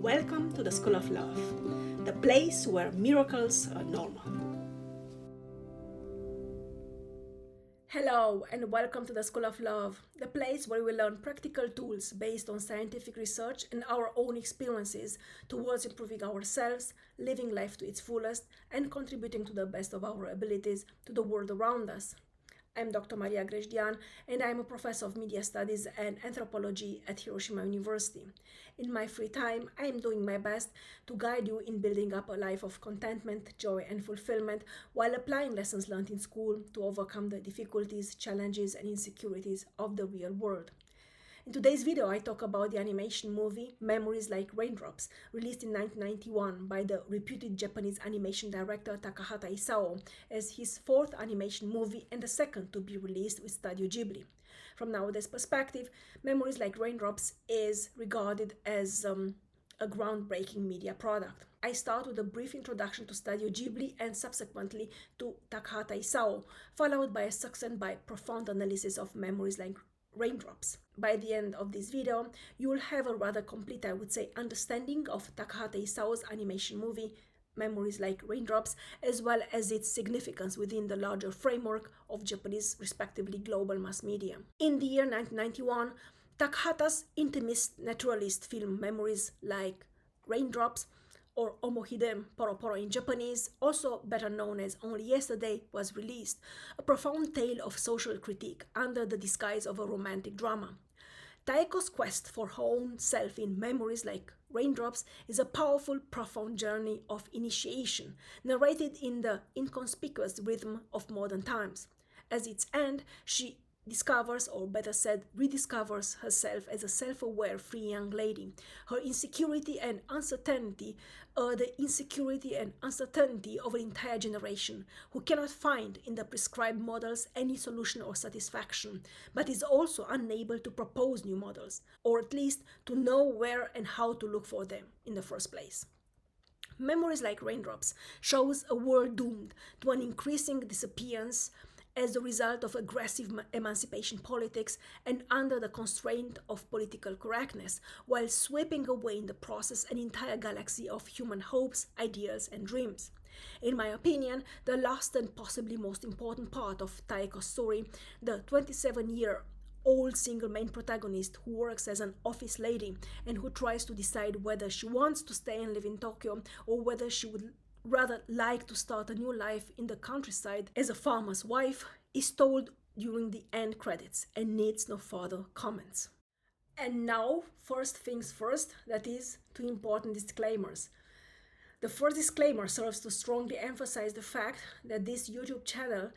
Welcome to the School of Love, the place where miracles are normal. Hello and welcome to the School of Love, the place where we learn practical tools based on scientific research and our own experiences towards improving ourselves, living life to its fullest, and contributing to the best of our abilities to the world around us. I'm Dr. Maria Grajdian, and I'm a professor of media studies and anthropology at Hiroshima University. In my free time, I am doing my best to guide you in building up a life of contentment, joy, and fulfillment while applying lessons learned in school to overcome the difficulties, challenges, and insecurities of the real world. In today's video, I talk about the animation movie Memories Like Raindrops, released in 1991 by the reputed Japanese animation director Takahata Isao as his fourth animation movie and the second to be released with Studio Ghibli. From nowadays perspective, Memories Like Raindrops is regarded as a groundbreaking media product. I start with a brief introduction to Studio Ghibli and subsequently to Takahata Isao, followed by a succinct by profound analysis of Memories Like Raindrops. By the end of this video, you will have a rather complete, I would say, understanding of Takahata Isao's animation movie Memories Like Raindrops, as well as its significance within the larger framework of Japanese, respectively global mass media. In the year 1991, Takahata's intimist naturalist film Memories Like Raindrops, or Omo Hide Poro Poro in Japanese, also better known as Only Yesterday, was released, a profound tale of social critique under the disguise of a romantic drama. Taeko's quest for her own self in Memories Like Raindrops is a powerful, profound journey of initiation, narrated in the inconspicuous rhythm of modern times. As its end, she discovers, or better said, rediscovers herself as a self-aware free young lady. Her insecurity and uncertainty are the insecurity and uncertainty of an entire generation who cannot find in the prescribed models any solution or satisfaction, but is also unable to propose new models, or at least to know where and how to look for them in the first place. Memories Like Raindrops shows a world doomed to an increasing disappearance as a result of aggressive emancipation politics and under the constraint of political correctness, while sweeping away in the process an entire galaxy of human hopes, ideals, and dreams. In my opinion, the last and possibly most important part of Taeko's story, the 27-year-old single main protagonist who works as an office lady and who tries to decide whether she wants to stay and live in Tokyo or whether she would rather like to start a new life in the countryside as a farmer's wife, is told during the end credits and needs no further comments. And now, first things first, that is, two important disclaimers. The first disclaimer serves to strongly emphasize the fact that this YouTube channel,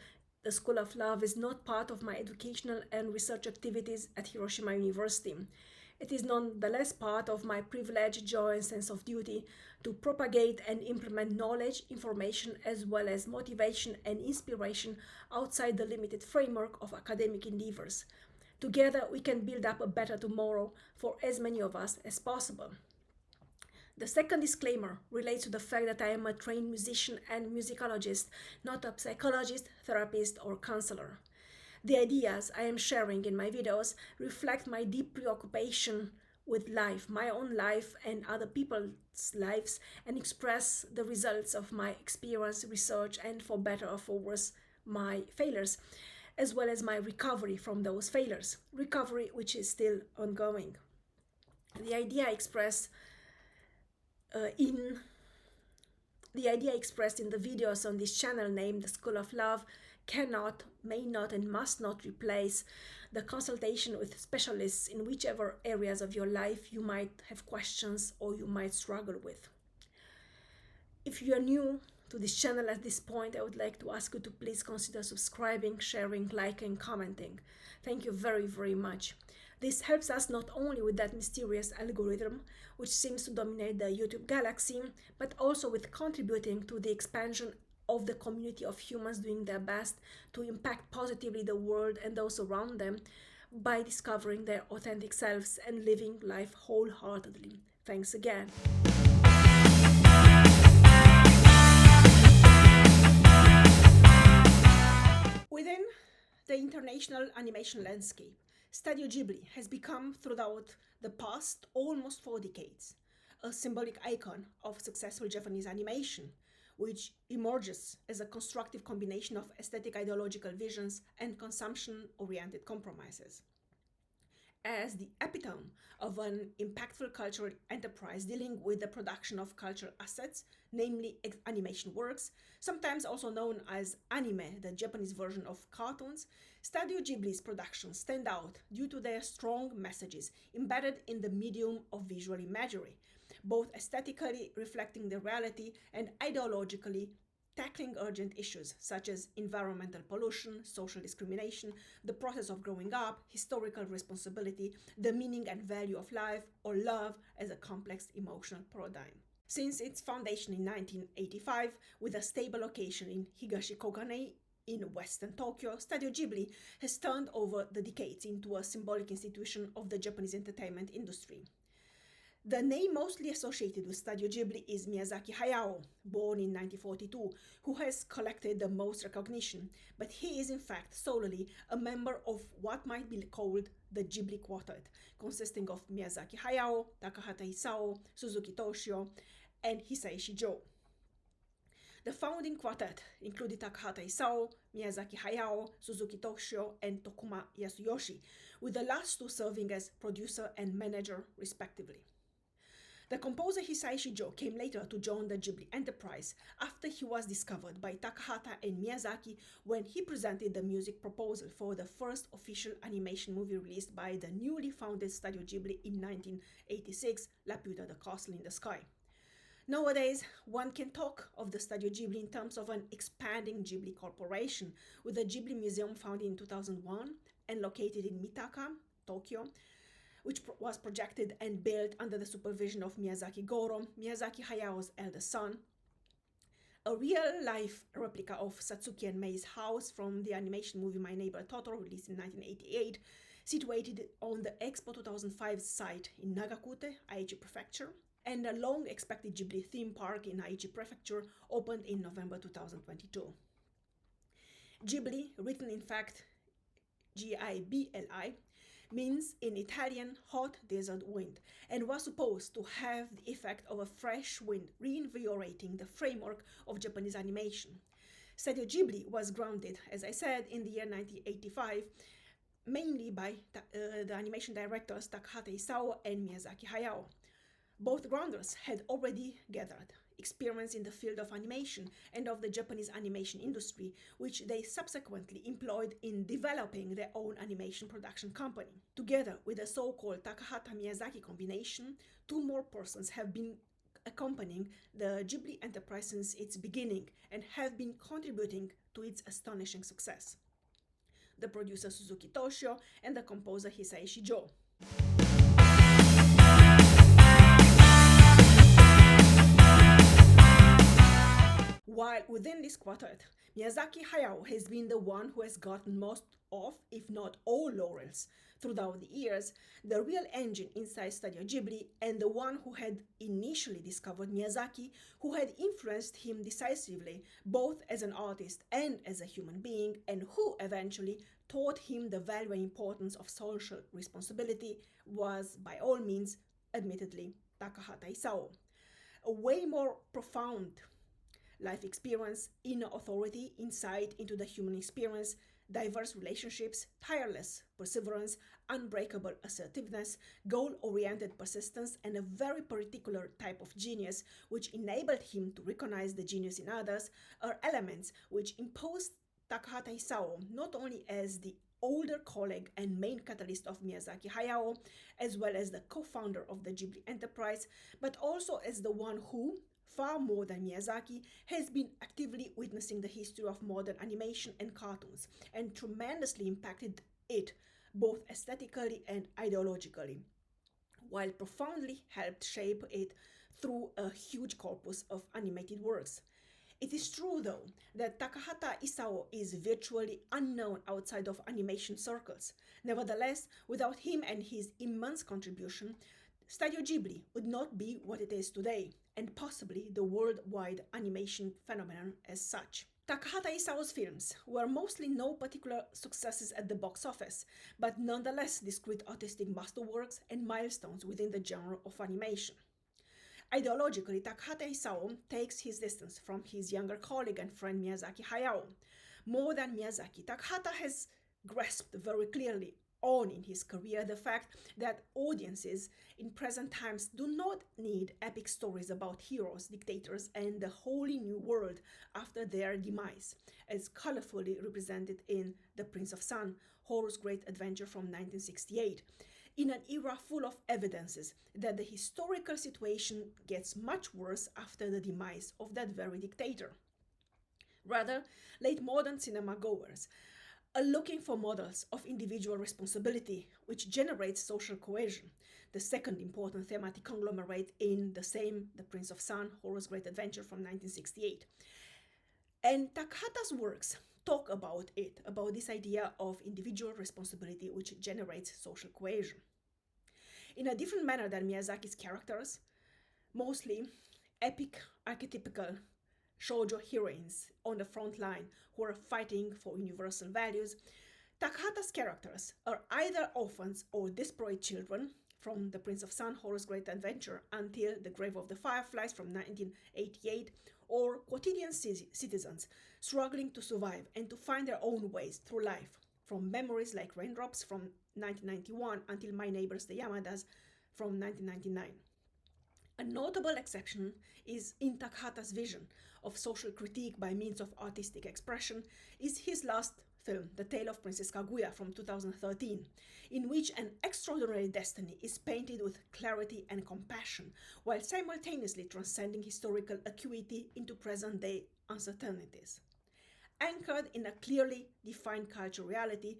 The School of Love, is not part of my educational and research activities at Hiroshima University. It is nonetheless part of my privilege, joy, and sense of duty to propagate and implement knowledge, information, as well as motivation and inspiration outside the limited framework of academic endeavors. Together, we can build up a better tomorrow for as many of us as possible. The second disclaimer relates to the fact that I am a trained musician and musicologist, not a psychologist, therapist, or counselor. The ideas I am sharing in my videos reflect my deep preoccupation with life, my own life and other people's lives, and express the results of my experience, research, and for better or for worse, my failures, as well as my recovery from those failures, recovery which is still ongoing. The idea expressed in the videos on this channel named The School of Love cannot, may not, and must not replace the consultation with specialists in whichever areas of your life you might have questions or you might struggle with. If you are new to this channel at this point, I would like to ask you to please consider subscribing, sharing, liking, commenting. Thank you very, very much. This helps us not only with that mysterious algorithm which seems to dominate the YouTube galaxy, but also with contributing to the expansion of the community of humans doing their best to impact positively the world and those around them by discovering their authentic selves and living life wholeheartedly. Thanks again. Within the international animation landscape, Studio Ghibli has become, throughout the past almost 4 decades, a symbolic icon of successful Japanese animation, which emerges as a constructive combination of aesthetic ideological visions and consumption-oriented compromises. As the epitome of an impactful cultural enterprise dealing with the production of cultural assets, namely animation works, sometimes also known as anime, the Japanese version of cartoons, Studio Ghibli's productions stand out due to their strong messages embedded in the medium of visual imagery, both aesthetically reflecting the reality and ideologically tackling urgent issues such as environmental pollution, social discrimination, the process of growing up, historical responsibility, the meaning and value of life, or love as a complex emotional paradigm. Since its foundation in 1985, with a stable location in Higashikogane in western Tokyo, Studio Ghibli has turned over the decades into a symbolic institution of the Japanese entertainment industry. The name mostly associated with Studio Ghibli is Miyazaki Hayao, born in 1942, who has collected the most recognition, but he is in fact solely a member of what might be called the Ghibli Quartet, consisting of Miyazaki Hayao, Takahata Isao, Suzuki Toshio, and Hisaishi Jo. The founding quartet included Takahata Isao, Miyazaki Hayao, Suzuki Toshio, and Tokuma Yasuyoshi, with the last two serving as producer and manager respectively. The composer Hisaishi Jo came later to join the Ghibli enterprise after he was discovered by Takahata and Miyazaki when he presented the music proposal for the first official animation movie released by the newly founded Studio Ghibli in 1986, Laputa the Castle in the Sky. Nowadays, one can talk of the Studio Ghibli in terms of an expanding Ghibli corporation, with the Ghibli Museum founded in 2001 and located in Mitaka, Tokyo, which was projected and built under the supervision of Miyazaki Goro, Miyazaki Hayao's eldest son. A real-life replica of Satsuki and Mei's house from the animation movie My Neighbor Totoro, released in 1988, situated on the Expo 2005 site in Nagakute, Aichi Prefecture, and a long-expected Ghibli theme park in Aichi Prefecture opened in November 2022. Ghibli, written in fact G-I-B-L-I, means in Italian hot desert wind, and was supposed to have the effect of a fresh wind reinvigorating the framework of Japanese animation. Studio Ghibli was grounded, as I said, in the year 1985, mainly by the animation directors Takahata Isao and Miyazaki Hayao. Both grounders had already gathered experience in the field of animation and of the Japanese animation industry, which they subsequently employed in developing their own animation production company. Together with the so-called Takahata-Miyazaki combination, two more persons have been accompanying the Ghibli enterprise since its beginning and have been contributing to its astonishing success: the producer Suzuki Toshio and the composer Hisaishi Jo. While within this quartet, Miyazaki Hayao has been the one who has gotten most of, if not all, laurels throughout the years, the real engine inside Studio Ghibli, and the one who had initially discovered Miyazaki, who had influenced him decisively both as an artist and as a human being, and who eventually taught him the value and importance of social responsibility, was by all means, admittedly, Takahata Isao. A way more profound life experience, inner authority, insight into the human experience, diverse relationships, tireless perseverance, unbreakable assertiveness, goal-oriented persistence, and a very particular type of genius which enabled him to recognize the genius in others are elements which imposed Takahata Isao not only as the older colleague and main catalyst of Miyazaki Hayao, as well as the co-founder of the Ghibli enterprise, but also as the one who, far more than Miyazaki, has been actively witnessing the history of modern animation and cartoons, and tremendously impacted it both aesthetically and ideologically, while profoundly helped shape it through a huge corpus of animated works. It is true, though, that Takahata Isao is virtually unknown outside of animation circles. Nevertheless, without him and his immense contribution, Studio Ghibli would not be what it is today, and possibly the worldwide animation phenomenon as such. Takahata Isao's films were mostly no particular successes at the box office, but nonetheless discrete artistic masterworks and milestones within the genre of animation. Ideologically, Takahata Isao takes his distance from his younger colleague and friend Miyazaki Hayao. More than Miyazaki, Takahata has grasped very clearly on in his career the fact that audiences in present times do not need epic stories about heroes, dictators, and the wholly new world after their demise, as colorfully represented in The Prince of Sun, Horus' great adventure from 1968, in an era full of evidences that the historical situation gets much worse after the demise of that very dictator. Rather, late modern cinema goers are looking for models of individual responsibility, which generates social cohesion, the second important thematic conglomerate in the same The Prince of Sun, Horus' Great Adventure from 1968. And Takahata's works talk about it, about this idea of individual responsibility which generates social cohesion. In a different manner than Miyazaki's characters, mostly epic, archetypical shoujo heroines on the front line who are fighting for universal values, Takahata's characters are either orphans or desperate children, from The Prince of Sun, Horus' Great Adventure until The Grave of the Fireflies from 1988, or quotidian citizens struggling to survive and to find their own ways through life, from Memories Like Raindrops from 1991 until My Neighbors the Yamadas from 1999. A notable exception is in Takahata's vision of social critique by means of artistic expression is his last film, The Tale of Princess Kaguya from 2013, in which an extraordinary destiny is painted with clarity and compassion, while simultaneously transcending historical acuity into present-day uncertainties. Anchored in a clearly defined cultural reality,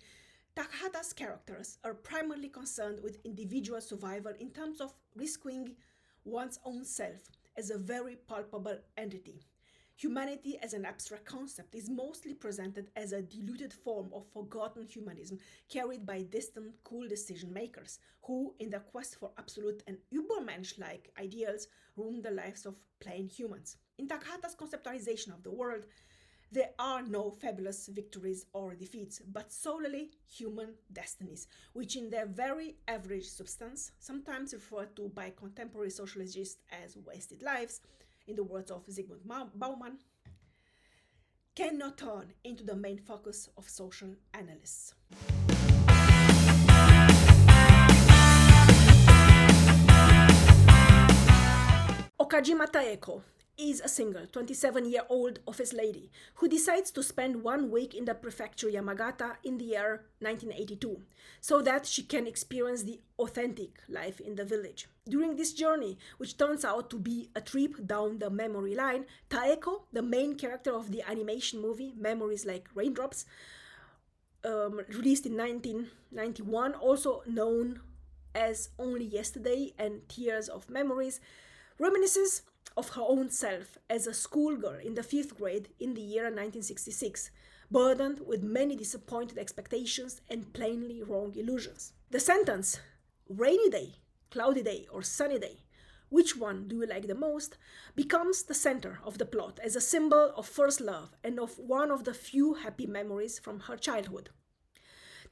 Takahata's characters are primarily concerned with individual survival in terms of risking one's own self as a very palpable entity. Humanity as an abstract concept is mostly presented as a diluted form of forgotten humanism carried by distant, cool decision makers who, in their quest for absolute and Übermensch-like ideals, ruin the lives of plain humans. In Takahata's conceptualization of the world, there are no fabulous victories or defeats, but solely human destinies, which in their very average substance, sometimes referred to by contemporary sociologists as wasted lives, in the words of Zygmunt Bauman, cannot turn into the main focus of social analysts. Okajima Taeko is a single 27-year-old office lady who decides to spend 1 week in the prefecture Yamagata in the year 1982 so that she can experience the authentic life in the village. During this journey, which turns out to be a trip down the memory line, Taeko, the main character of the animation movie Memories Like Raindrops, released in 1991, also known as Only Yesterday and Tears of Memories, reminisces of her own self as a schoolgirl in the 5th grade in the year 1966, burdened with many disappointed expectations and plainly wrong illusions. The sentence, rainy day, cloudy day, or sunny day, which one do you like the most, becomes the center of the plot as a symbol of first love and of one of the few happy memories from her childhood.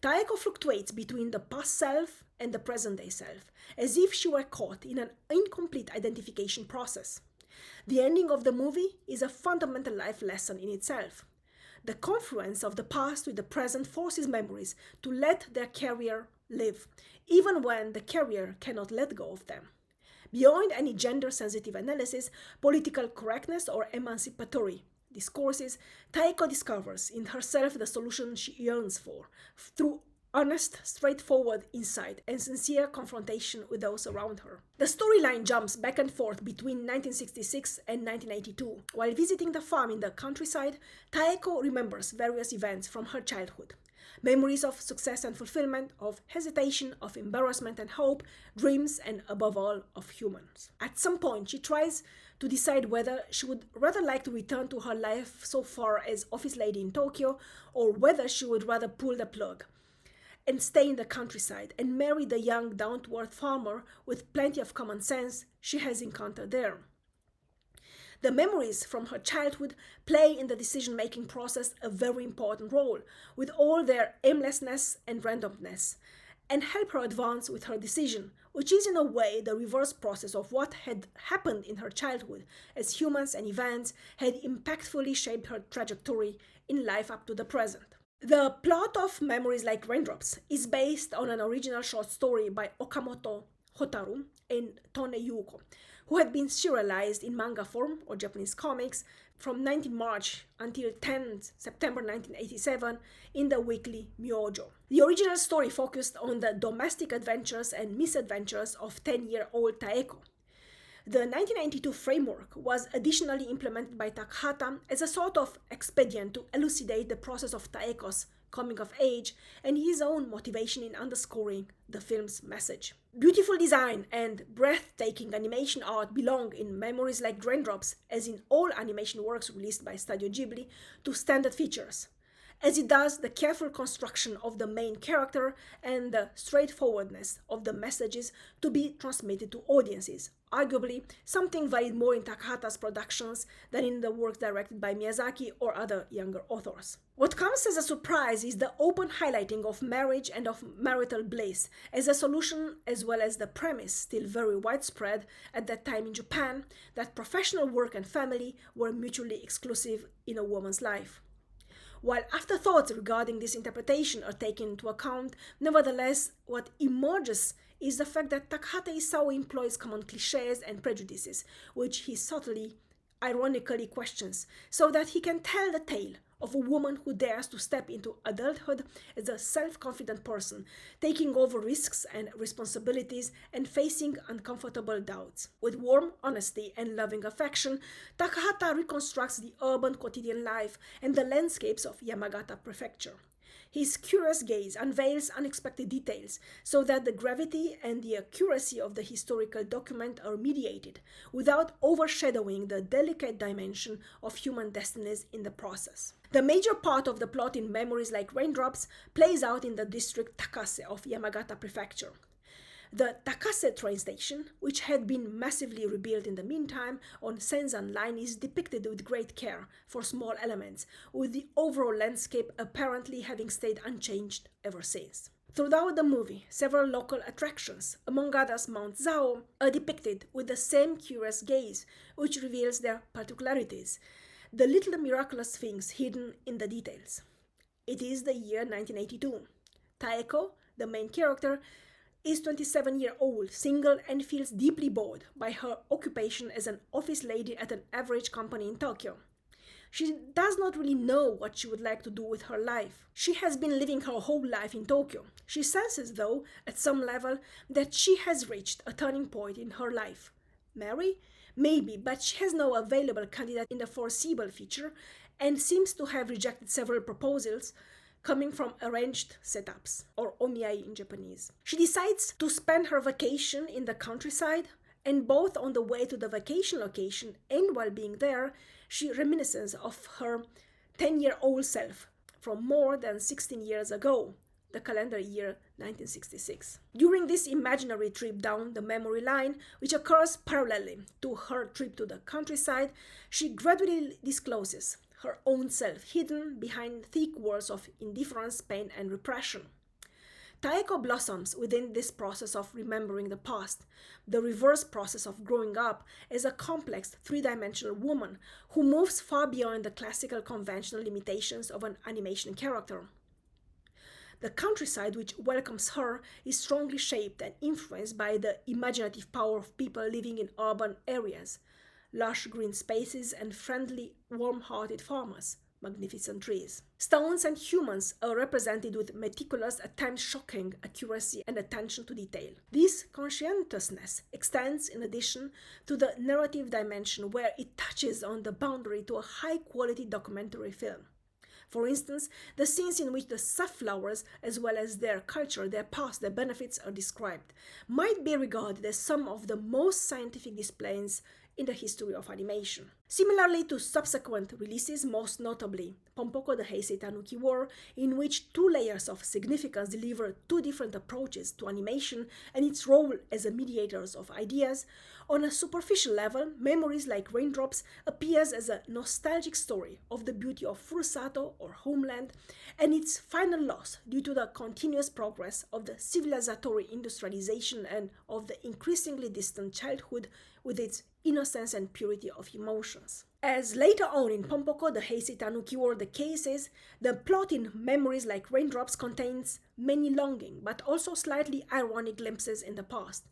Taeko fluctuates between the past self and the present-day self, as if she were caught in an incomplete identification process. The ending of the movie is a fundamental life lesson in itself. The confluence of the past with the present forces memories to let their carrier live, even when the carrier cannot let go of them. Beyond any gender-sensitive analysis, political correctness, or emancipatory discourses, Taeko discovers in herself the solution she yearns for, through honest, straightforward insight and sincere confrontation with those around her. The storyline jumps back and forth between 1966 and 1982. While visiting the farm in the countryside, Taeko remembers various events from her childhood. Memories of success and fulfillment, of hesitation, of embarrassment and hope, dreams, and above all, of humans. At some point, she tries to decide whether she would rather like to return to her life so far as office lady in Tokyo, or whether she would rather pull the plug and stay in the countryside and marry the young, down-to-earth farmer with plenty of common sense she has encountered there. The memories from her childhood play in the decision-making process a very important role, with all their aimlessness and randomness, and help her advance with her decision, which is in a way the reverse process of what had happened in her childhood, as humans and events had impactfully shaped her trajectory in life up to the present. The plot of Memories Like Raindrops is based on an original short story by Okamoto Hotaru and Tone Yuko, who had been serialized in manga form or Japanese comics from 19 March until 10 September 1987 in the weekly Myojo. The original story focused on the domestic adventures and misadventures of 10-year-old Taeko. The 1992 framework was additionally implemented by Takahata as a sort of expedient to elucidate the process of Taeko's coming of age and his own motivation in underscoring the film's message. Beautiful design and breathtaking animation art belong in Memories Like Raindrops, as in all animation works released by Studio Ghibli, to standard features, as it does the careful construction of the main character and the straightforwardness of the messages to be transmitted to audiences, arguably something varied more in Takahata's productions than in the work directed by Miyazaki or other younger authors. What comes as a surprise is the open highlighting of marriage and of marital bliss as a solution, as well as the premise, still very widespread at that time in Japan, that professional work and family were mutually exclusive in a woman's life. While afterthoughts regarding this interpretation are taken into account, nevertheless, what emerges is the fact that Takahata Isao employs common cliches and prejudices, which he subtly, ironically questions, so that he can tell the tale of a woman who dares to step into adulthood as a self-confident person, taking over risks and responsibilities and facing uncomfortable doubts. With warm honesty and loving affection, Takahata reconstructs the urban quotidian life and the landscapes of Yamagata Prefecture. His curious gaze unveils unexpected details so that the gravity and the accuracy of the historical document are mediated without overshadowing the delicate dimension of human destinies in the process. The major part of the plot in Memories Like Raindrops plays out in the district Takase of Yamagata Prefecture. The Takase train station, which had been massively rebuilt in the meantime on Senzan Line, is depicted with great care for small elements, with the overall landscape apparently having stayed unchanged ever since. Throughout the movie, several local attractions, among others Mount Zao, are depicted with the same curious gaze, which reveals their particularities, the little miraculous things hidden in the details. It is the year 1982. Taeko, the main character, is 27-year-old, single, and feels deeply bored by her occupation as an office lady at an average company in Tokyo. She does not really know what she would like to do with her life. She has been living her whole life in Tokyo. She senses, though, at some level, that she has reached a turning point in her life. Marry? Maybe, but she has no available candidate in the foreseeable future and seems to have rejected several proposals coming from arranged setups, or omiai in Japanese. She decides to spend her vacation in the countryside, and both on the way to the vacation location and while being there, she reminisces of her 10-year-old self from more than 16 years ago, the calendar year 1966. During this imaginary trip down the memory line, which occurs parallelly to her trip to the countryside, she gradually discloses her own self, hidden behind thick walls of indifference, pain, and repression. Taeko blossoms within this process of remembering the past, the reverse process of growing up as a complex, three-dimensional woman who moves far beyond the classical conventional limitations of an animation character. The countryside which welcomes her is strongly shaped and influenced by the imaginative power of people living in urban areas, lush green spaces and friendly, warm-hearted farmers, magnificent trees. Stones and humans are represented with meticulous, at times shocking, accuracy and attention to detail. This conscientiousness extends, in addition, to the narrative dimension, where it touches on the boundary to a high-quality documentary film. For instance, the scenes in which the safflowers, as well as their culture, their past, their benefits are described, might be regarded as some of the most scientific displays in the history of animation. Similarly to subsequent releases, most notably Pompoko the Heisei Tanuki War, in which two layers of significance deliver two different approaches to animation and its role as a mediator of ideas, On a superficial level, Memories Like Raindrops appears as a nostalgic story of the beauty of Furusato or homeland and its final loss due to the continuous progress of the civilizatory industrialization and of the increasingly distant childhood with its innocence and purity of emotions. As later on in Pompoko the Heisei Tanuki War the case is, the plot in Memories Like Raindrops contains many longing but also slightly ironic glimpses in the past.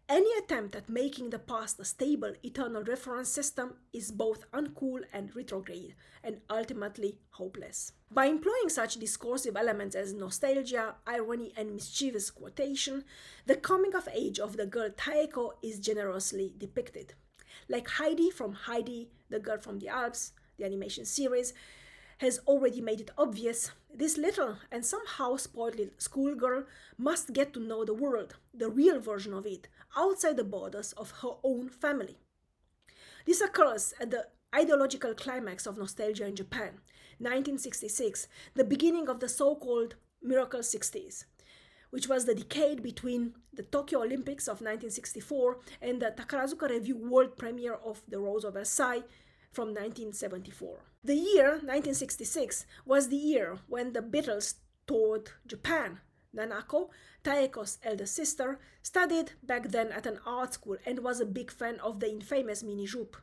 Any attempt at making the past a stable, eternal reference system is both uncool and retrograde, and ultimately hopeless. By employing such discursive elements as nostalgia, irony, and mischievous quotation, the coming of age of the girl Taeko is generously depicted. Like Heidi from Heidi, the Girl from the Alps, the animation series, has already made it obvious, this little and somehow spoiled little schoolgirl must get to know the world, the real version of it, outside the borders of her own family. This occurs at the ideological climax of nostalgia in Japan, 1966, the beginning of the so-called Miracle 60s, which was the decade between the Tokyo Olympics of 1964 and the Takarazuka Revue world premiere of The Rose of Versailles from 1974. The year 1966 was the year when the Beatles toured Japan. Nanako, Taeko's elder sister, studied back then at an art school and was a big fan of the infamous mini jupe.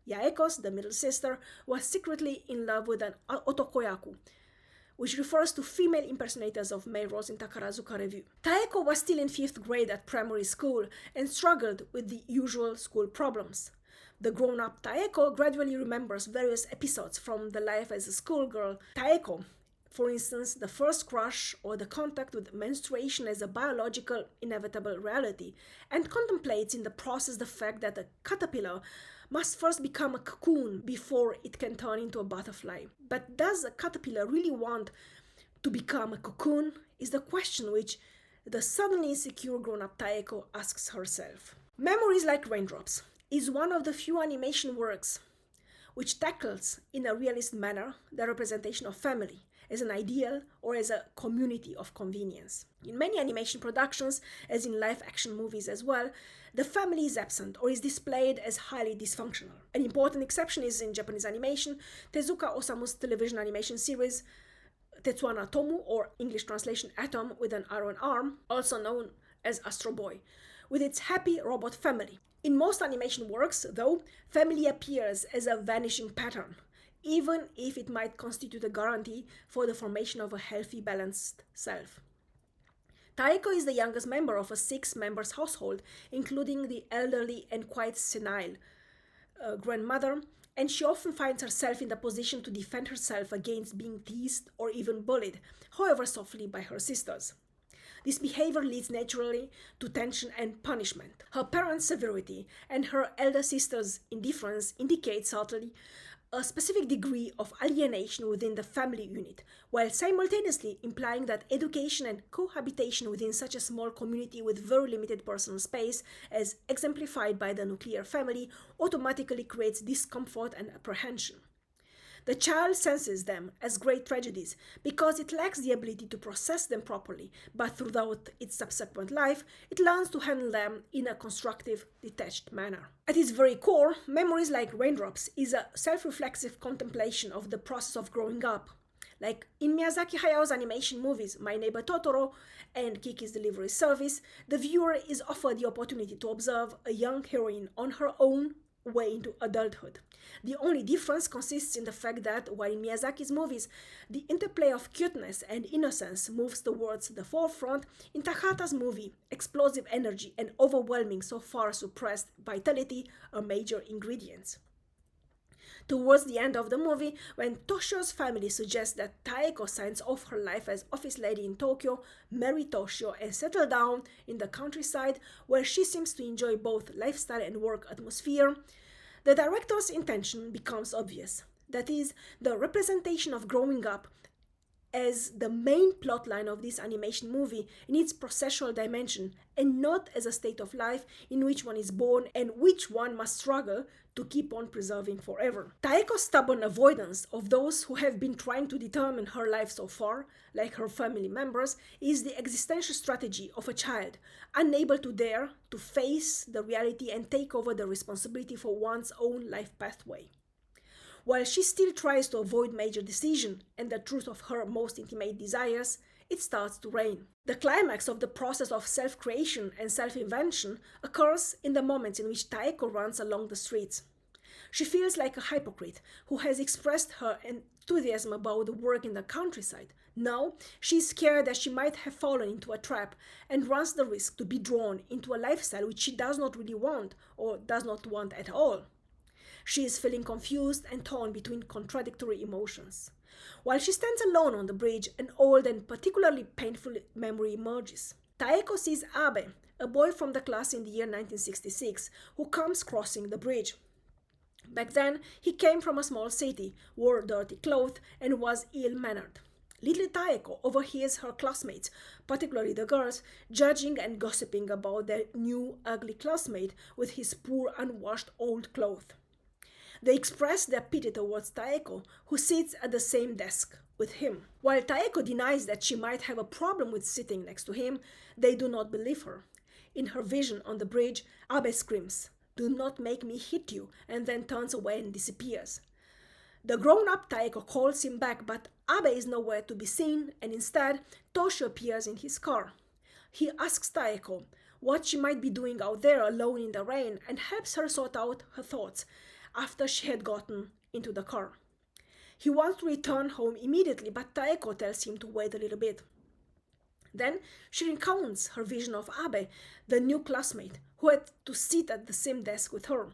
Yaeko's, the middle sister, was secretly in love with an otokoyaku, which refers to female impersonators of male roles in Takarazuka Revue. Taeko was still in 5th grade at primary school and struggled with the usual school problems. The grown-up Taeko gradually remembers various episodes from the life as a schoolgirl. Taeko, for instance, the first crush or the contact with menstruation as a biological, inevitable reality, and contemplates in the process the fact that a caterpillar must first become a cocoon before it can turn into a butterfly. But does a caterpillar really want to become a cocoon? Is the question which the suddenly insecure grown-up Taeko asks herself. Memories Like Raindrops is one of the few animation works which tackles in a realist manner the representation of family as an ideal or as a community of convenience. In many animation productions, as in live-action movies as well, the family is absent or is displayed as highly dysfunctional. An important exception is in Japanese animation, Tezuka Osamu's television animation series Tetsuana Tomu, or English translation Atom with an iron arm, also known as Astro Boy, with its happy robot family. In most animation works, though, family appears as a vanishing pattern, even if it might constitute a guarantee for the formation of a healthy, balanced self. Taeko is the youngest member of a 6-member household, including the elderly and quite senile grandmother, and she often finds herself in the position to defend herself against being teased or even bullied, however softly, by her sisters. This behavior leads naturally to tension and punishment. Her parents' severity and her elder sister's indifference indicate subtly a specific degree of alienation within the family unit, while simultaneously implying that education and cohabitation within such a small community with very limited personal space, as exemplified by the nuclear family, automatically creates discomfort and apprehension. The child senses them as great tragedies because it lacks the ability to process them properly, but throughout its subsequent life, it learns to handle them in a constructive, detached manner. At its very core, Memories Like Raindrops is a self-reflexive contemplation of the process of growing up. Like in Miyazaki Hayao's animation movies My Neighbor Totoro and Kiki's Delivery Service, the viewer is offered the opportunity to observe a young heroine on her own way into adulthood. The only difference consists in the fact that, while in Miyazaki's movies the interplay of cuteness and innocence moves towards the forefront, in Takahata's movie, explosive energy and overwhelming, so far suppressed vitality are major ingredients. Towards the end of the movie, when Toshio's family suggests that Taeko signs off her life as office lady in Tokyo, marry Toshio, and settle down in the countryside, where she seems to enjoy both lifestyle and work atmosphere, the director's intention becomes obvious. That is, the representation of growing up as the main plotline of this animation movie in its processual dimension, and not as a state of life in which one is born and which one must struggle to keep on preserving forever. Taeko's stubborn avoidance of those who have been trying to determine her life so far, like her family members, is the existential strategy of a child, unable to dare to face the reality and take over the responsibility for one's own life pathway. While she still tries to avoid major decision and the truth of her most intimate desires, it starts to rain. The climax of the process of self-creation and self-invention occurs in the moments in which Taeko runs along the streets. She feels like a hypocrite who has expressed her enthusiasm about the work in the countryside. Now, she is scared that she might have fallen into a trap and runs the risk to be drawn into a lifestyle which she does not really want or does not want at all. She is feeling confused and torn between contradictory emotions. While she stands alone on the bridge, an old and particularly painful memory emerges. Taeko sees Abe, a boy from the class in the year 1966, who comes crossing the bridge. Back then, he came from a small city, wore dirty clothes, and was ill-mannered. Little Taeko overhears her classmates, particularly the girls, judging and gossiping about their new ugly classmate with his poor unwashed old clothes. They express their pity towards Taeko, who sits at the same desk with him. While Taeko denies that she might have a problem with sitting next to him, they do not believe her. In her vision on the bridge, Abe screams, "Do not make me hit you," and then turns away and disappears. The grown-up Taeko calls him back, but Abe is nowhere to be seen, and instead, Toshio appears in his car. He asks Taeko what she might be doing out there alone in the rain and helps her sort out her thoughts after she had gotten into the car. He wants to return home immediately, but Taeko tells him to wait a little bit. Then she recounts her vision of Abe, the new classmate, who had to sit at the same desk with her.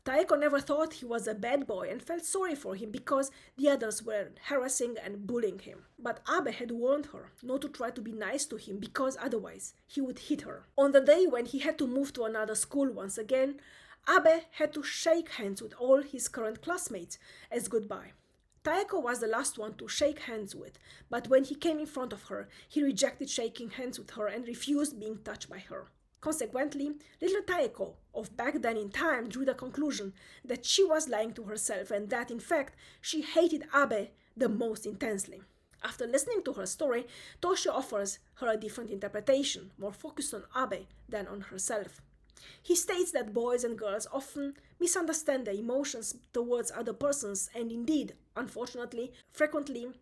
Taeko never thought he was a bad boy and felt sorry for him because the others were harassing and bullying him. But Abe had warned her not to try to be nice to him because otherwise he would hit her. On the day when he had to move to another school once again, Abe had to shake hands with all his current classmates as goodbye. Taeko was the last one to shake hands with, but when he came in front of her, he rejected shaking hands with her and refused being touched by her. Consequently, little Taeko of back then in time drew the conclusion that she was lying to herself and that, in fact, she hated Abe the most intensely. After listening to her story, Toshio offers her a different interpretation, more focused on Abe than on herself. He states that boys and girls often misunderstand their emotions towards other persons and indeed, unfortunately, frequently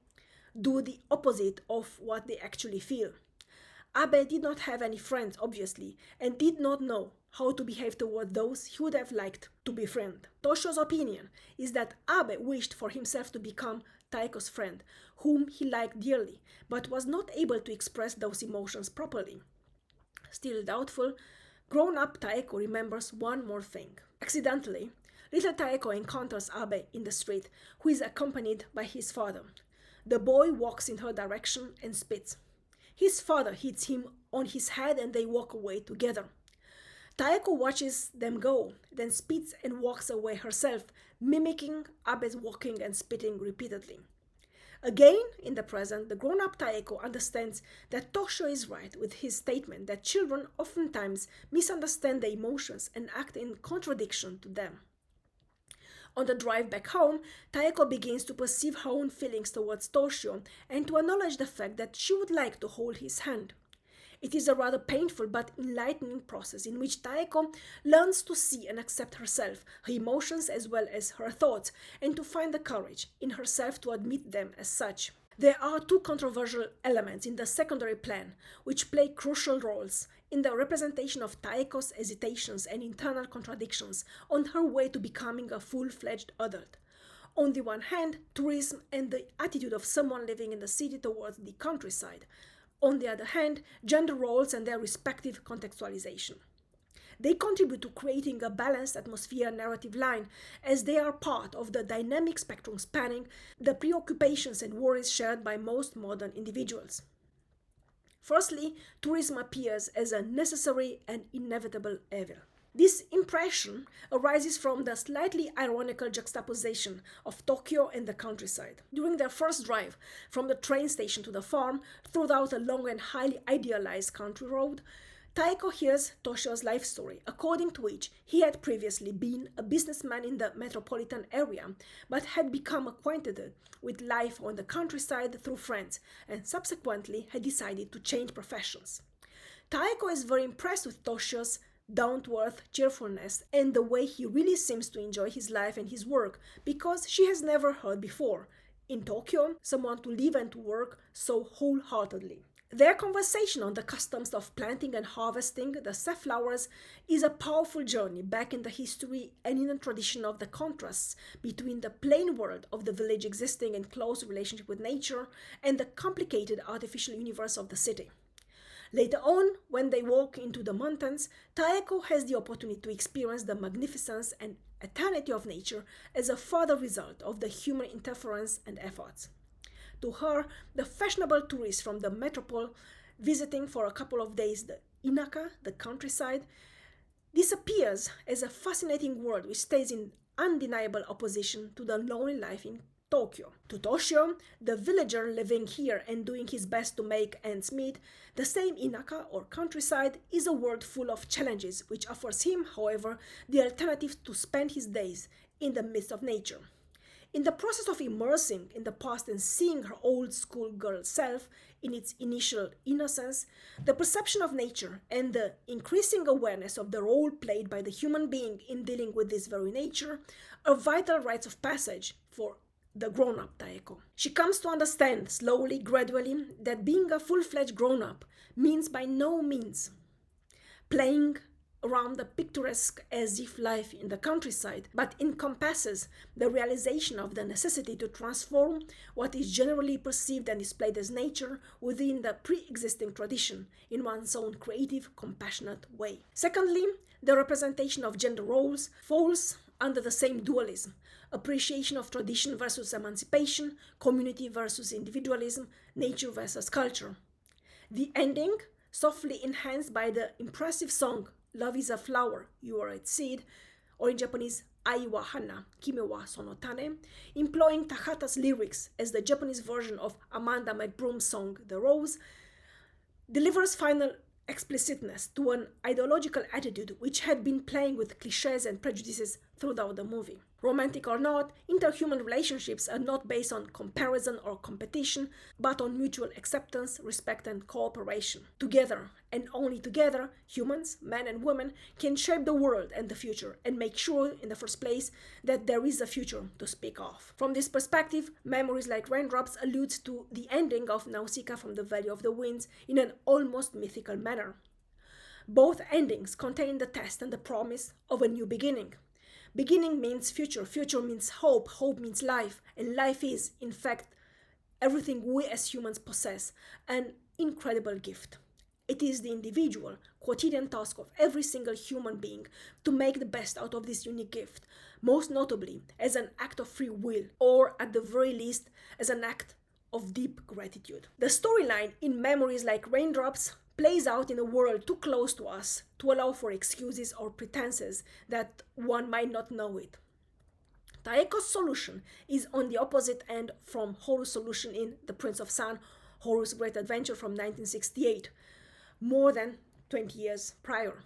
do the opposite of what they actually feel. Abe did not have any friends, obviously, and did not know how to behave toward those he would have liked to befriend. Toshio's opinion is that Abe wished for himself to become Taeko's friend, whom he liked dearly, but was not able to express those emotions properly. Still doubtful, grown-up Taeko remembers one more thing. Accidentally, little Taeko encounters Abe in the street, who is accompanied by his father. The boy walks in her direction and spits. His father hits him on his head and they walk away together. Taeko watches them go, then spits and walks away herself, mimicking Abe's walking and spitting repeatedly. Again, in the present, the grown-up Taeko understands that Toshio is right with his statement that children oftentimes misunderstand their emotions and act in contradiction to them. On the drive back home, Taeko begins to perceive her own feelings towards Toshio and to acknowledge the fact that she would like to hold his hand. It is a rather painful but enlightening process in which Taeko learns to see and accept herself, her emotions as well as her thoughts, and to find the courage in herself to admit them as such. There are two controversial elements in the secondary plan which play crucial roles in the representation of Taeko's hesitations and internal contradictions on her way to becoming a full-fledged adult. On the one hand, tourism and the attitude of someone living in the city towards the countryside. On the other hand, gender roles and their respective contextualization. They contribute to creating a balanced atmosphere narrative line as they are part of the dynamic spectrum spanning the preoccupations and worries shared by most modern individuals. Firstly, tourism appears as a necessary and inevitable evil. This impression arises from the slightly ironical juxtaposition of Tokyo and the countryside. During their first drive from the train station to the farm, throughout a long and highly idealized country road, Taeko hears Toshio's life story, according to which he had previously been a businessman in the metropolitan area, but had become acquainted with life on the countryside through friends, and subsequently had decided to change professions. Taeko is very impressed with Toshio's down-to-earth cheerfulness and the way he really seems to enjoy his life and his work, because she has never heard before, in Tokyo, someone to live and to work so wholeheartedly. Their conversation on the customs of planting and harvesting the safflowers is a powerful journey back in the history and in the tradition of the contrasts between the plain world of the village existing in close relationship with nature and the complicated artificial universe of the city. Later on, when they walk into the mountains, Taeko has the opportunity to experience the magnificence and eternity of nature as a further result of the human interference and efforts. To her, the fashionable tourist from the metropole visiting for a couple of days the inaka, the countryside, disappears as a fascinating world which stays in undeniable opposition to the lonely life in Tokyo. To Toshio, the villager living here and doing his best to make ends meet, the same inaka or countryside is a world full of challenges which offers him, however, the alternative to spend his days in the midst of nature. In the process of immersing in the past and seeing her old schoolgirl self in its initial innocence, the perception of nature and the increasing awareness of the role played by the human being in dealing with this very nature are vital rites of passage for the grown-up Taeko. She comes to understand, slowly, gradually, that being a full-fledged grown-up means by no means playing around the picturesque as if life in the countryside, but encompasses the realization of the necessity to transform what is generally perceived and displayed as nature within the pre-existing tradition in one's own creative, compassionate way. Secondly, the representation of gender roles falls under the same dualism: appreciation of tradition versus emancipation, community versus individualism, nature versus culture. The ending, softly enhanced by the impressive song Love is a Flower, You Are Its Seed, or in Japanese, Ai wa Hana, Kime wa Sono Tane, employing Takahata's lyrics as the Japanese version of Amanda McBroom's song The Rose, delivers final explicitness to an ideological attitude which had been playing with cliches and prejudices throughout the movie. Romantic or not, interhuman relationships are not based on comparison or competition, but on mutual acceptance, respect, and cooperation. Together, and only together, humans, men and women, can shape the world and the future, and make sure, in the first place, that there is a future to speak of. From this perspective, Memories Like Raindrops alludes to the ending of Nausicaa from the Valley of the Winds in an almost mythical manner. Both endings contain the test and the promise of a new beginning. Beginning means future, future means hope, hope means life, and life is, in fact, everything we as humans possess, an incredible gift. It is the individual, quotidian task of every single human being to make the best out of this unique gift, most notably as an act of free will, or at the very least as an act of deep gratitude. The storyline in Memories Like Raindrops plays out in a world too close to us to allow for excuses or pretenses that one might not know it. Taeko's solution is on the opposite end from Horu's solution in The Prince of Sun, Horu's Great Adventure from 1968, more than 20 years prior.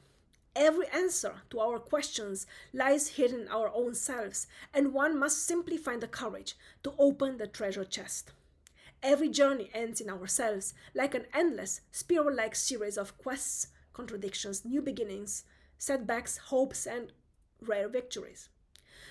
Every answer to our questions lies hidden in our own selves, and one must simply find the courage to open the treasure chest. Every journey ends in ourselves, like an endless, spiral-like series of quests, contradictions, new beginnings, setbacks, hopes, and rare victories.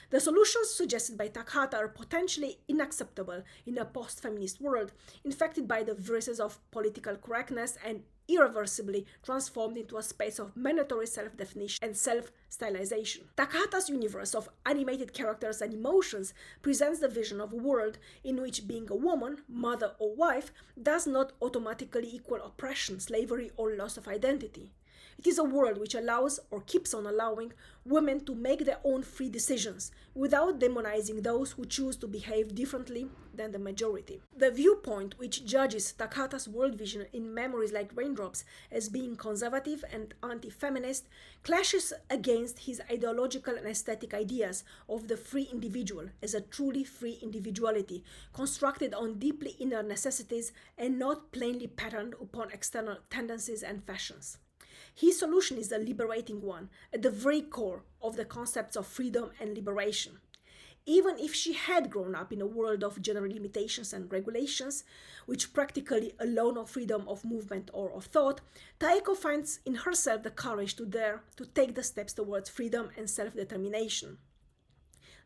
The solutions suggested by Takahata are potentially unacceptable in a post-feminist world, infected by the viruses of political correctness and irreversibly transformed into a space of mandatory self-definition and self-stylization. Takahata's universe of animated characters and emotions presents the vision of a world in which being a woman, mother, or wife does not automatically equal oppression, slavery, or loss of identity. It is a world which allows, or keeps on allowing, women to make their own free decisions without demonizing those who choose to behave differently than the majority. The viewpoint which judges Takahata's world vision in Memories Like Raindrops as being conservative and anti-feminist clashes against his ideological and aesthetic ideas of the free individual as a truly free individuality, constructed on deeply inner necessities and not plainly patterned upon external tendencies and fashions. His solution is a liberating one, at the very core of the concepts of freedom and liberation. Even if she had grown up in a world of general limitations and regulations, which practically allow no freedom of movement or of thought, Taeko finds in herself the courage to dare to take the steps towards freedom and self-determination.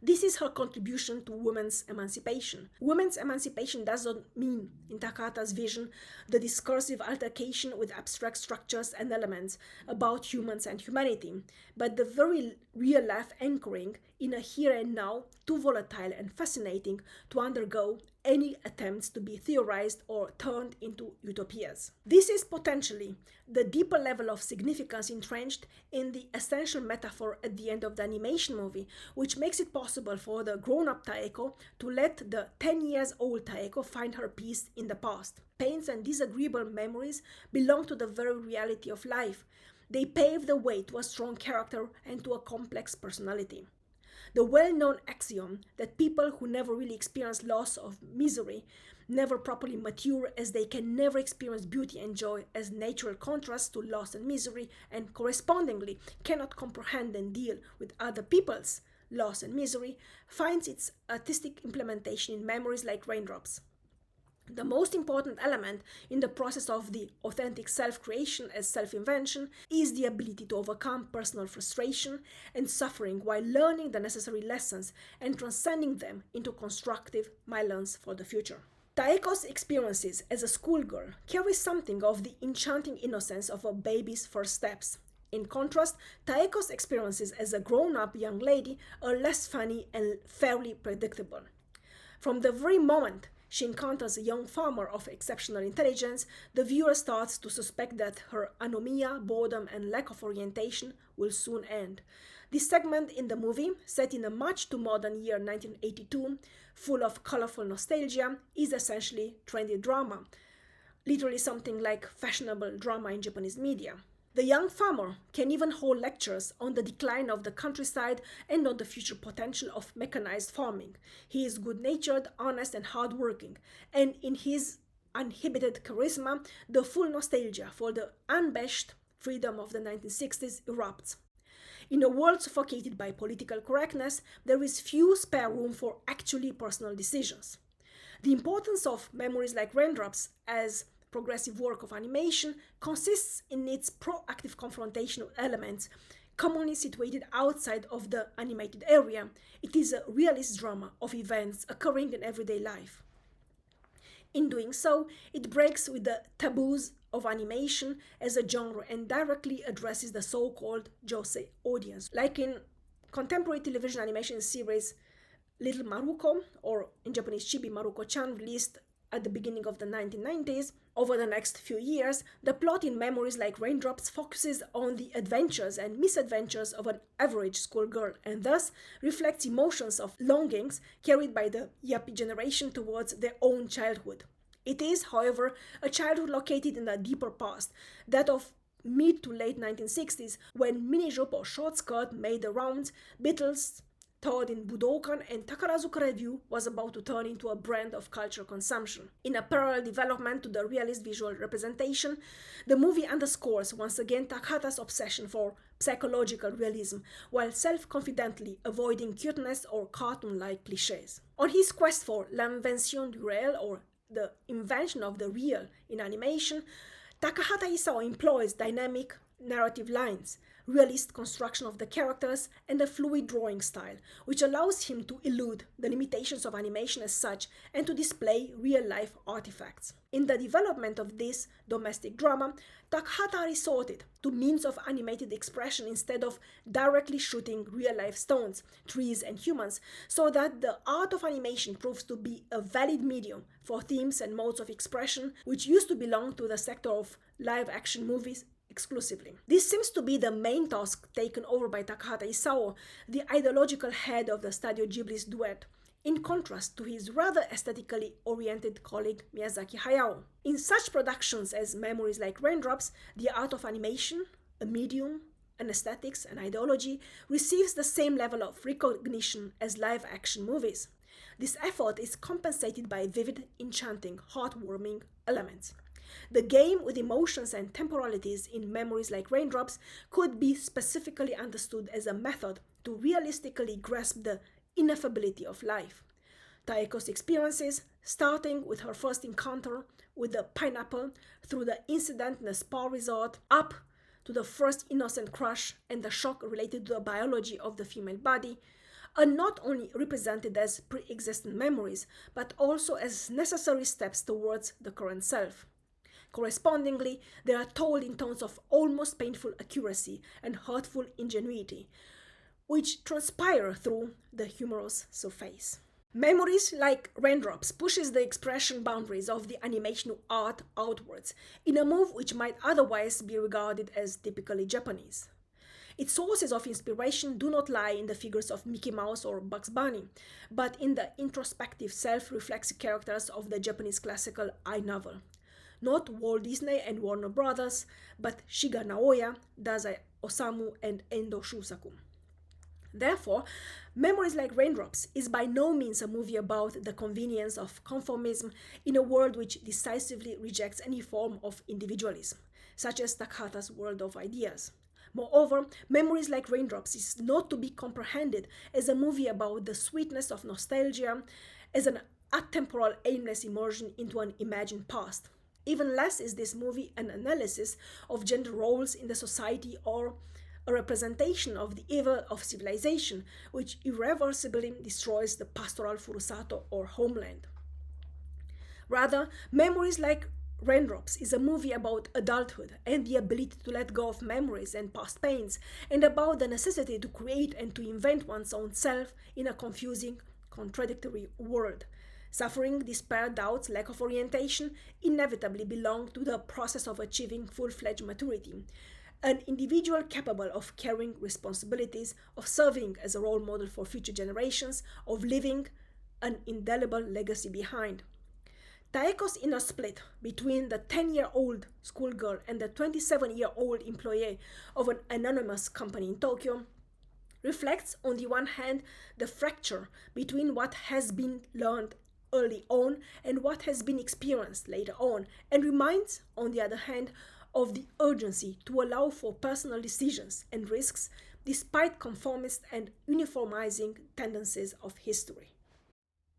This is her contribution to women's emancipation. Women's emancipation does not mean, in Takahata's vision, the discursive altercation with abstract structures and elements about humans and humanity, but the very real-life anchoring in a here and now too volatile and fascinating to undergo any attempts to be theorized or turned into utopias. This is potentially the deeper level of significance entrenched in the essential metaphor at the end of the animation movie, which makes it possible for the grown-up Taeko to let the 10-year-old Taeko find her peace in the past. Pains and disagreeable memories belong to the very reality of life. They pave the way to a strong character and to a complex personality. The well-known axiom that people who never really experience loss or misery never properly mature, as they can never experience beauty and joy as natural contrasts to loss and misery, and correspondingly cannot comprehend and deal with other people's loss and misery, finds its artistic implementation in Memories Like Raindrops. The most important element in the process of the authentic self-creation as self-invention is the ability to overcome personal frustration and suffering while learning the necessary lessons and transcending them into constructive milestones for the future. Taeko's experiences as a schoolgirl carry something of the enchanting innocence of a baby's first steps. In contrast, Taeko's experiences as a grown-up young lady are less funny and fairly predictable. From the very moment she encounters a young farmer of exceptional intelligence, the viewer starts to suspect that her anomia, boredom, and lack of orientation will soon end. This segment in the movie, set in a much too modern year 1982, full of colorful nostalgia, is essentially trendy drama, literally something like fashionable drama in Japanese media. The young farmer can even hold lectures on the decline of the countryside and on the future potential of mechanized farming. He is good-natured, honest, and hard-working, and in his uninhibited charisma, the full nostalgia for the unabashed freedom of the 1960s erupts. In a world suffocated by political correctness, there is few spare room for actually personal decisions. The importance of Memories Like Raindrops as progressive work of animation consists in its proactive confrontation with elements commonly situated outside of the animated area. It is a realist drama of events occurring in everyday life. In doing so, it breaks with the taboos of animation as a genre and directly addresses the so-called josei audience. Like in contemporary television animation series Little Maruko, or in Japanese Chibi Maruko-chan, released at the beginning of the 1990s, over the next few years, the plot in Memories Like Raindrops focuses on the adventures and misadventures of an average schoolgirl and thus reflects emotions of longings carried by the yuppie generation towards their own childhood. It is, however, a childhood located in a deeper past, that of mid to late 1960s, when mini-jupe or short skirt made the rounds, Beatles toured in Budokan, and Takarazuka Review was about to turn into a brand of cultural consumption. In a parallel development to the realist visual representation, the movie underscores once again Takahata's obsession for psychological realism, while self-confidently avoiding cuteness or cartoon-like cliches. On his quest for l'invention du réel, or the invention of the real in animation, Takahata Isao employs dynamic narrative lines, realist construction of the characters, and a fluid drawing style, which allows him to elude the limitations of animation as such and to display real-life artifacts. In the development of this domestic drama, Takahata resorted to means of animated expression instead of directly shooting real-life stones, trees, and humans, so that the art of animation proves to be a valid medium for themes and modes of expression which used to belong to the sector of live-action movies exclusively. This seems to be the main task taken over by Takahata Isao, the ideological head of the Studio Ghibli's duet, in contrast to his rather aesthetically oriented colleague Miyazaki Hayao. In such productions as Memories Like Raindrops, the art of animation, a medium, an aesthetics, and ideology receives the same level of recognition as live-action movies. This effort is compensated by vivid, enchanting, heartwarming elements. The game with emotions and temporalities in Memories Like Raindrops could be specifically understood as a method to realistically grasp the ineffability of life. Taeko's experiences, starting with her first encounter with the pineapple, through the incident in a spa resort, up to the first innocent crush and the shock related to the biology of the female body, are not only represented as pre-existent memories, but also as necessary steps towards the current self. Correspondingly, they are told in tones of almost painful accuracy and hurtful ingenuity, which transpire through the humorous surface. Memories Like Raindrops pushes the expression boundaries of the animation art outwards, in a move which might otherwise be regarded as typically Japanese. Its sources of inspiration do not lie in the figures of Mickey Mouse or Bugs Bunny, but in the introspective, self-reflexive characters of the Japanese classical I novel. Not Walt Disney and Warner Brothers, but Shiga Naoya, Dazai Osamu, and Endo Shusaku. Therefore, Memories Like Raindrops is by no means a movie about the convenience of conformism in a world which decisively rejects any form of individualism, such as Takahata's world of ideas. Moreover, Memories Like Raindrops is not to be comprehended as a movie about the sweetness of nostalgia, as an atemporal aimless immersion into an imagined past. Even less is this movie an analysis of gender roles in the society or a representation of the evil of civilization, which irreversibly destroys the pastoral furusato or homeland. Rather, Memories Like Raindrops is a movie about adulthood and the ability to let go of memories and past pains, and about the necessity to create and to invent one's own self in a confusing, contradictory world. Suffering, despair, doubts, lack of orientation inevitably belong to the process of achieving full-fledged maturity. An individual capable of carrying responsibilities, of serving as a role model for future generations, of leaving an indelible legacy behind. Taeko's inner split between the 10-year-old schoolgirl and the 27-year-old employee of an anonymous company in Tokyo reflects, on the one hand, the fracture between what has been learned early on and what has been experienced later on, and reminds, on the other hand, of the urgency to allow for personal decisions and risks despite conformist and uniformizing tendencies of history.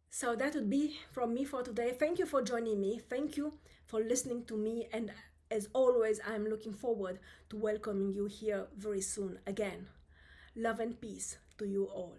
So that would be from me for today. Thank you for joining me. Thank you for listening to me. And as always, I'm looking forward to welcoming you here very soon again. Love and peace to you all.